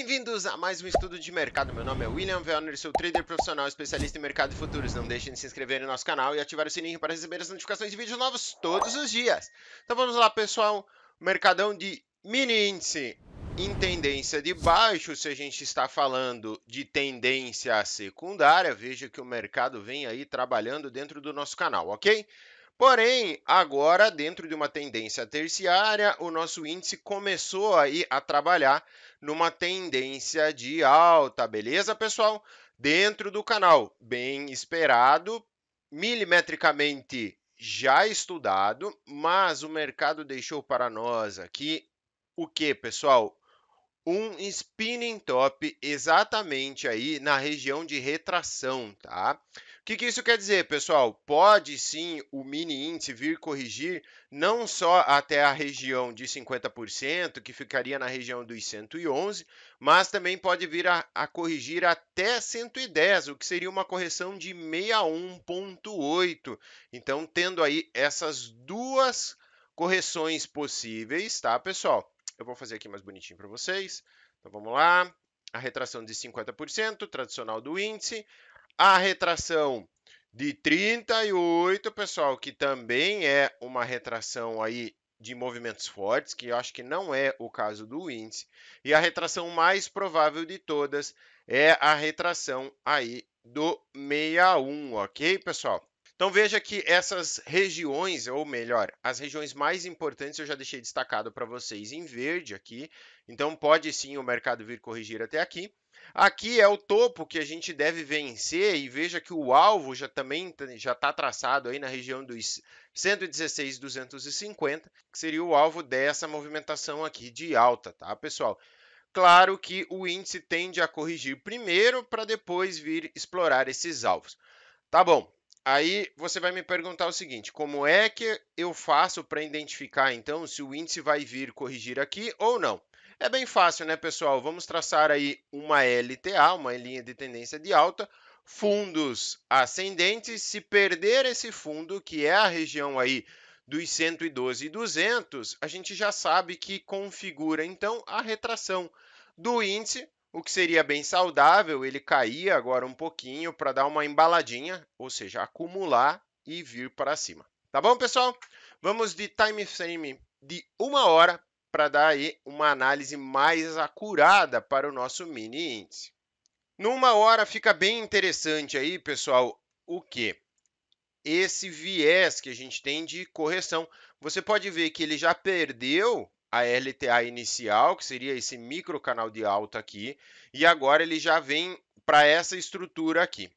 Bem-vindos a mais um estudo de mercado. Meu nome é William Wellner, sou trader profissional especialista em mercado de futuros. Não deixem de se inscrever no nosso canal e ativar o sininho para receber as notificações de vídeos novos todos os dias. Então vamos lá, pessoal. Mercadão de mini índice em tendência de baixo. Se a gente está falando de tendência secundária, veja que o mercado vem aí trabalhando dentro do nosso canal, ok? Porém, agora, dentro de uma tendência terciária, o nosso índice começou aí a trabalhar numa tendência de alta, beleza, pessoal? Dentro do canal, bem esperado, milimetricamente já estudado, mas o mercado deixou para nós aqui o que, pessoal? Um spinning top exatamente aí na região de retração, tá? O que isso quer dizer, pessoal? Pode sim o mini índice vir corrigir não só até a região de 50%, que ficaria na região dos 111, mas também pode vir a corrigir até 110, o que seria uma correção de 61,8. Então, tendo aí essas duas correções possíveis, tá, pessoal? Eu vou fazer aqui mais bonitinho para vocês. Então vamos lá. A retração de 50%, tradicional do índice. A retração de 38%, pessoal, que também é uma retração aí de movimentos fortes, que eu acho que não é o caso do índice. E a retração mais provável de todas é a retração aí do 61, ok, pessoal? Então veja que essas regiões, ou melhor, as regiões mais importantes eu já deixei destacado para vocês em verde aqui. Então pode sim o mercado vir corrigir até aqui. Aqui é o topo que a gente deve vencer e veja que o alvo também já está traçado aí na região dos 116,250, que seria o alvo dessa movimentação aqui de alta, tá, pessoal? Claro que o índice tende a corrigir primeiro para depois vir explorar esses alvos. Tá bom. Aí você vai me perguntar o seguinte: como é que eu faço para identificar então se o índice vai vir corrigir aqui ou não? É bem fácil, né, pessoal? Vamos traçar aí uma LTA, uma linha de tendência de alta, fundos ascendentes. Se perder esse fundo, que é a região aí dos 112,200, a gente já sabe que configura então a retração do índice, o que seria bem saudável, ele cair agora um pouquinho para dar uma embaladinha, ou seja, acumular e vir para cima. Tá bom, pessoal? Vamos de time frame de 1 hora para dar aí uma análise mais acurada para o nosso mini índice. Numa hora fica bem interessante aí, pessoal, o que? Esse viés que a gente tem de correção. Você pode ver que ele já perdeu a LTA inicial, que seria esse micro canal de alta aqui, e agora ele já vem para essa estrutura aqui.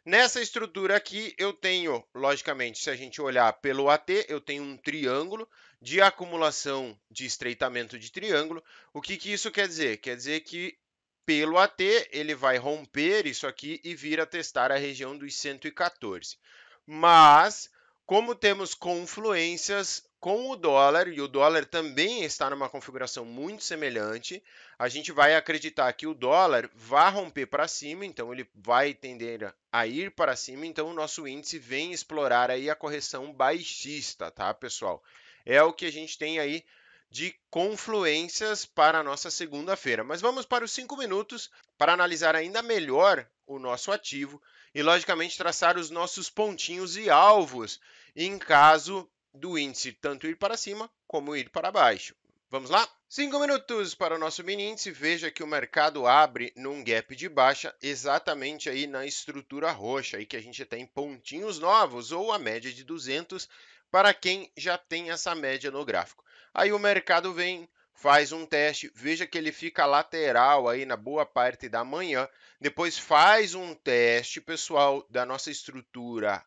Nessa estrutura aqui, eu tenho, logicamente, se a gente olhar pelo AT, eu tenho um triângulo de acumulação de estreitamento de triângulo. O que isso quer dizer? Quer dizer que pelo AT, ele vai romper isso aqui e vir a testar a região dos 114. Mas, como temos confluências com o dólar, e o dólar também está numa configuração muito semelhante, a gente vai acreditar que o dólar vai romper para cima, então ele vai tender a ir para cima, então o nosso índice vem explorar aí a correção baixista, tá, pessoal? É o que a gente tem aí de confluências para a nossa segunda-feira. Mas vamos para os 5 minutos para analisar ainda melhor o nosso ativo e, logicamente, traçar os nossos pontinhos e alvos em caso do índice tanto ir para cima como ir para baixo. Vamos lá? 5 minutos para o nosso mini índice. Veja que o mercado abre num gap de baixa exatamente aí na estrutura roxa, aí que a gente tem pontinhos novos ou a média de 200 para quem já tem essa média no gráfico. Aí o mercado vem, faz um teste, veja que ele fica lateral aí na boa parte da manhã, depois faz um teste, pessoal, da nossa estrutura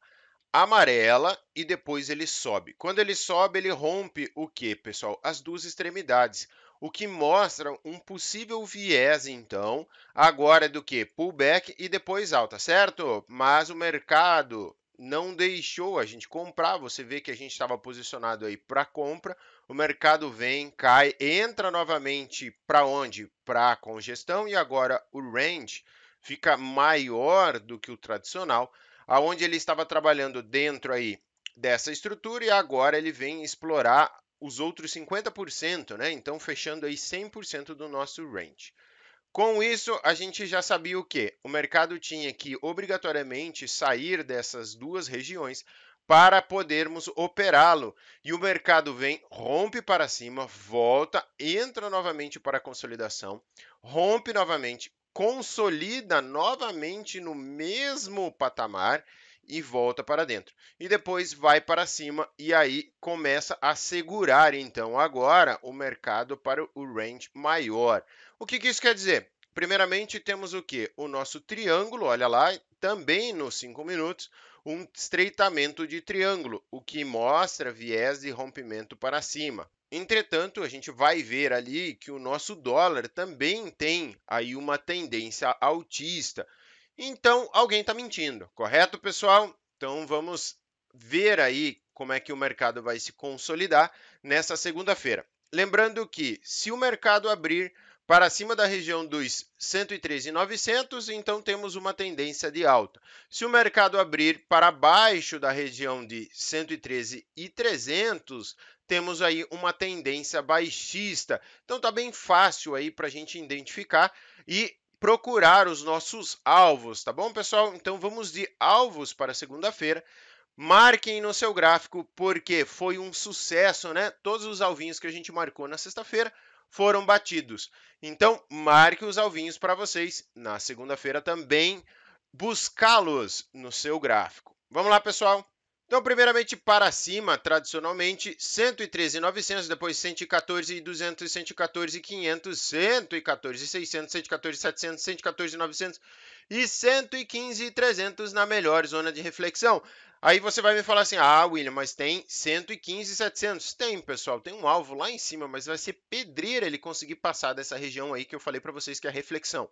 amarela e depois ele sobe. Quando ele sobe, ele rompe o que, pessoal? As duas extremidades, o que mostra um possível viés, então, agora do que? Pullback e depois alta, certo? Mas o mercado não deixou a gente comprar, você vê que a gente estava posicionado aí para compra, o mercado vem, cai, entra novamente para onde? Para a congestão e agora o range fica maior do que o tradicional, aonde ele estava trabalhando dentro aí dessa estrutura e agora ele vem explorar os outros 50%, né? Então fechando aí 100% do nosso range. Com isso, a gente já sabia o quê? O mercado tinha que obrigatoriamente sair dessas duas regiões para podermos operá-lo. E o mercado vem, rompe para cima, volta, entra novamente para a consolidação, rompe novamente, consolida novamente no mesmo patamar e volta para dentro. E depois vai para cima e aí começa a segurar, então, agora o mercado para o range maior. O que isso quer dizer? Primeiramente, temos o quê? O nosso triângulo, olha lá, também nos 5 minutos, um estreitamento de triângulo, o que mostra viés de rompimento para cima. Entretanto, a gente vai ver ali que o nosso dólar também tem aí uma tendência altista. Então, alguém está mentindo, correto, pessoal? Então, vamos ver aí como é que o mercado vai se consolidar nessa segunda-feira. Lembrando que, se o mercado abrir para cima da região dos 113.900, então temos uma tendência de alta. Se o mercado abrir para baixo da região de 113.300, temos aí uma tendência baixista. Então, está bem fácil aí para a gente identificar e procurar os nossos alvos, tá bom, pessoal? Então, vamos de alvos para segunda-feira. Marquem no seu gráfico, porque foi um sucesso, né? Todos os alvinhos que a gente marcou na sexta-feira foram batidos. Então, marque os alvinhos para vocês na segunda-feira também buscá-los no seu gráfico. Vamos lá, pessoal? Então, primeiramente, para cima, tradicionalmente, 113.900, depois 114.200, 114.500, 114.600, 114.700, 114.900 e 115.300 na melhor zona de reflexão. Aí você vai me falar assim, William, mas tem 115.700. Tem, pessoal, tem um alvo lá em cima, mas vai ser pedreira ele conseguir passar dessa região aí que eu falei para vocês que é a reflexão.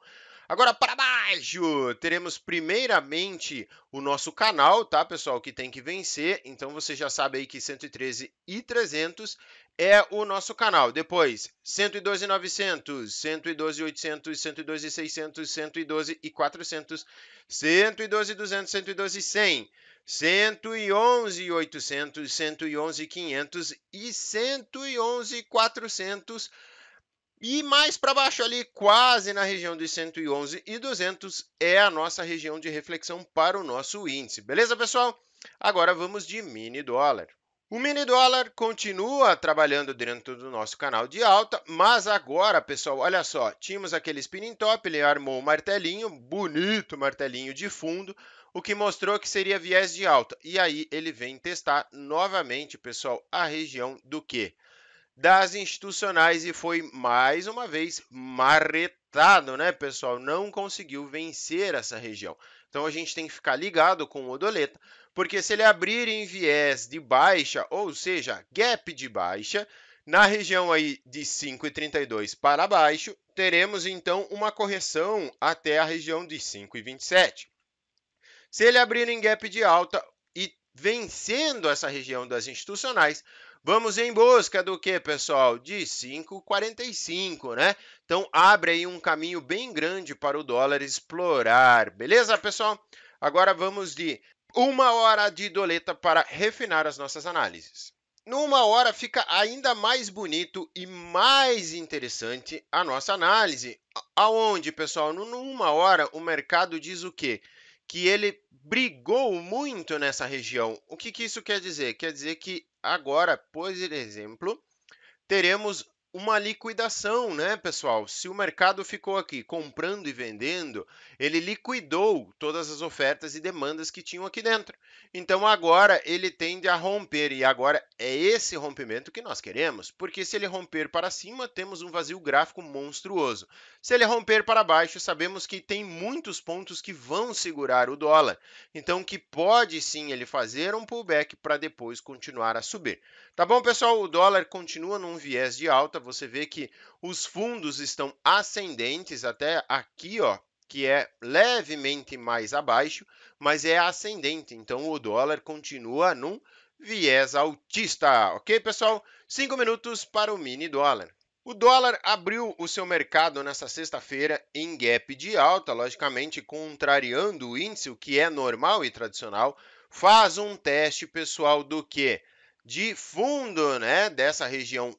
Agora, para baixo, teremos primeiramente o nosso canal, tá, pessoal, que tem que vencer. Então, você já sabe aí que 113.300 é o nosso canal. Depois, 112.900, 112.800, 112.600, 112.400, 112.200, 112.100. 111.800, 111.500 e 111.400 e mais para baixo ali, quase na região de 111.200 é a nossa região de reflexão para o nosso índice. Beleza, pessoal? Agora vamos de mini dólar. O mini dólar continua trabalhando dentro do nosso canal de alta, mas agora, pessoal, olha só, tínhamos aquele spinning top, ele armou um martelinho, bonito martelinho de fundo, o que mostrou que seria viés de alta. E aí ele vem testar novamente, pessoal, a região do quê? Das institucionais e foi mais uma vez marretado, né, pessoal? Não conseguiu vencer essa região. Então a gente tem que ficar ligado com o Odoleta, porque se ele abrir em viés de baixa, ou seja, gap de baixa, na região aí de 5,32 para baixo, teremos então uma correção até a região de 5,27. Se ele abrir em gap de alta e vencendo essa região das institucionais, vamos em busca do que, pessoal? De 5,45, né? Então, abre aí um caminho bem grande para o dólar explorar. Beleza, pessoal? Agora vamos de 1 hora de doleta para refinar as nossas análises. Numa hora fica ainda mais bonito e mais interessante a nossa análise. Aonde, pessoal? Numa hora, o mercado diz o quê? Que ele brigou muito nessa região. O que isso quer dizer? Quer dizer que agora, por exemplo, teremos uma liquidação, né, pessoal? Se o mercado ficou aqui comprando e vendendo, ele liquidou todas as ofertas e demandas que tinham aqui dentro. Então, agora ele tende a romper, e agora é esse rompimento que nós queremos, porque se ele romper para cima, temos um vazio gráfico monstruoso. Se ele romper para baixo, sabemos que tem muitos pontos que vão segurar o dólar. Então, que pode sim ele fazer um pullback para depois continuar a subir. Tá bom, pessoal? O dólar continua num viés de alta. Você vê que os fundos estão ascendentes até aqui, ó, que é levemente mais abaixo, mas é ascendente. Então, o dólar continua num viés altista. Ok, pessoal? 5 minutos para o mini dólar. O dólar abriu o seu mercado nessa sexta-feira em gap de alta, logicamente contrariando o índice, o que é normal e tradicional. Faz um teste, pessoal, do quê? De fundo, né, dessa região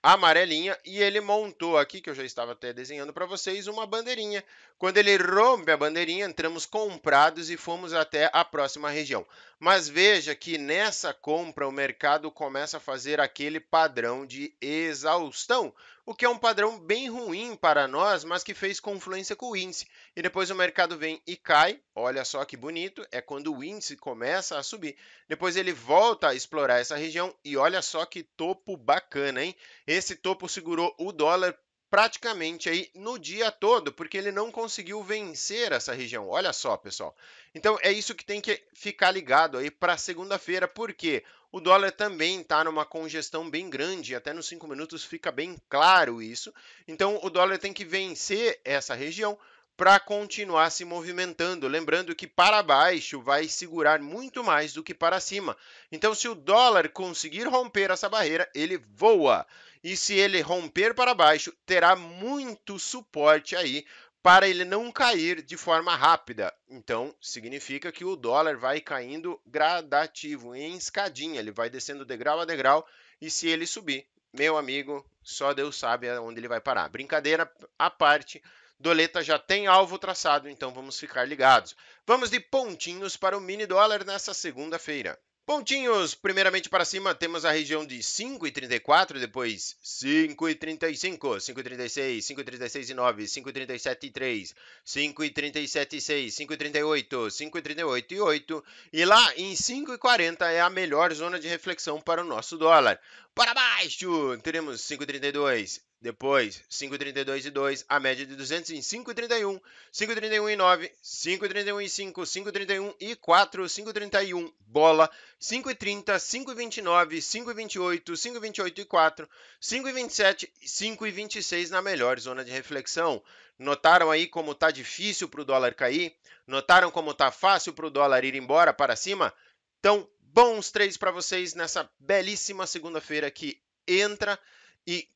amarelinha e ele montou aqui, que eu já estava até desenhando para vocês, uma bandeirinha. Quando ele rompe a bandeirinha, entramos comprados e fomos até a próxima região. Mas veja que nessa compra o mercado começa a fazer aquele padrão de exaustão, o que é um padrão bem ruim para nós, mas que fez confluência com o índice. E depois o mercado vem e cai, olha só que bonito, é quando o índice começa a subir. Depois ele volta a explorar essa região e olha só que topo bacana, hein? Esse topo segurou o dólar praticamente aí no dia todo, porque ele não conseguiu vencer essa região. Olha só, pessoal. Então é isso que tem que ficar ligado aí para segunda-feira, porque o dólar também está numa congestão bem grande, até nos 5 minutos fica bem claro isso. Então o dólar tem que vencer essa região para continuar se movimentando. Lembrando que para baixo vai segurar muito mais do que para cima. Então, se o dólar conseguir romper essa barreira, ele voa. E se ele romper para baixo, terá muito suporte aí para ele não cair de forma rápida. Então, significa que o dólar vai caindo gradativo, em escadinha, ele vai descendo degrau a degrau, e se ele subir, meu amigo, só Deus sabe onde ele vai parar. Brincadeira à parte, Doleta já tem alvo traçado, então vamos ficar ligados. Vamos de pontinhos para o mini dólar nessa segunda-feira. Pontinhos, primeiramente para cima, temos a região de 5,34, depois 5,35, 5,36, 5,36,9, 5,37,3, 5,37,6, 5,38, 5,38,8 e lá em 5,40 é a melhor zona de reflexão para o nosso dólar. Para baixo, teremos 5,32, depois 5,32,2, a média de 200 em 5,31, 5,31,9, 5,31,5, 5,31,4, 5,31, bola, 5,30, 5,29, 5,28, 5,28,4, 5,27, 5,26 na melhor zona de reflexão. Notaram aí como tá difícil para o dólar cair? Notaram como tá fácil para o dólar ir embora para cima? Então, bons trades para vocês nessa belíssima segunda-feira que entra e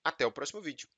até o próximo vídeo.